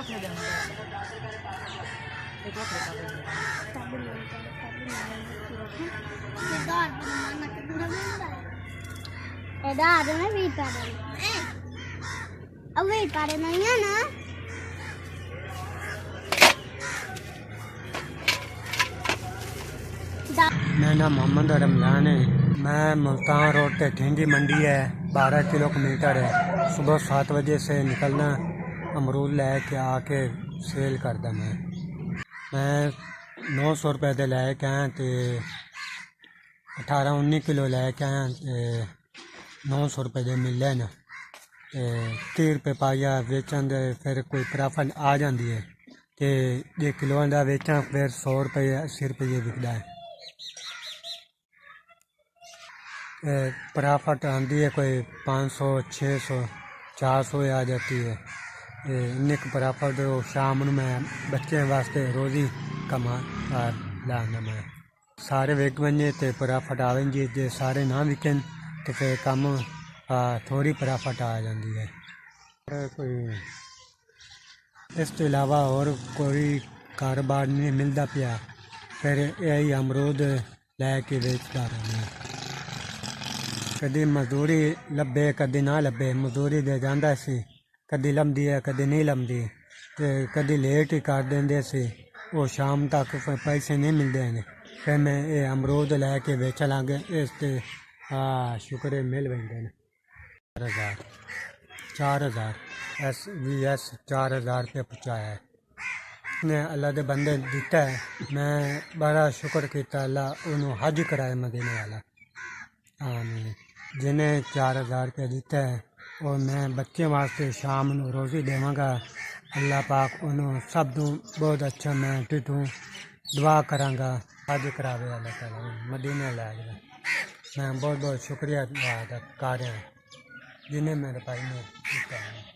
ada na wait ada. Wait ada na yan na. मेरा नाम मोहम्मद रमजान है। मैं मुल्तान रोड पे ठेंगी मंडी है 12 किलोमीटर है। सुबह 7 बजे से निकलना, अमरूद लेके आके सेल करदा। मैं 900 रुपए दे लैके आया तो 18-19 किलो लैके आया तो 900 रुपए दे मिले न। 30 रुपए पाइया बेचन दे फिर कोई प्रॉफिट आ जाती है तो जे किलो का बेचा फिर 100 रुपये 80 रुपये बिकता है। प्रॉफिट आती है कोई 500 600 400 आ जाती है। इन्ने प्रॉफिट शाम में मैं बच्चे वास्ते रोज़ी कमा लाना। मैं सारे विक बने तो प्रॉफिट आवे जी, जे सारे ना विकन तो फिर कम थोड़ी प्रॉफिट आ जाती है। कोई इस तो इलावा और कोई कारोबार नहीं मिलता पिया, फिर यही अमरूद लैके बेचता रहना। कदी मजदूरी लभे कदी ना लभे, मजदूरी दे जांदा सी, कदी लभदी है कदी नहीं लभदी, तो कदी लेट ही कर देंदे सी, वो शाम तक पैसे नहीं मिलते हैं। फिर मैं ये अमरूद लैके बेच लांगे। इस ते शुक्र है मिल बंदे ने 4000 SVS 4000 रुपये पहुँचाया है। ने अल्लाह दे बंदे दिता है, मैं बड़ा शुक्र किया अल्लाह उन्होंने हज कराए मदीने वाला। आमीन। जिन्हें 4000 रुपये दिता है और मैं बच्चे वास्ते शाम को रोज़ी देवांगा। अल्लाह पाक उन्होंने सब बहुत अच्छा मैं टिटूँ दुआ करांगा, हज करावे अल्लाह ताला मदीने लै जाए। मैं बहुत बहुत शुक्रिया अदा कर रहा जिन्हें मेरे भाई ने दिता है।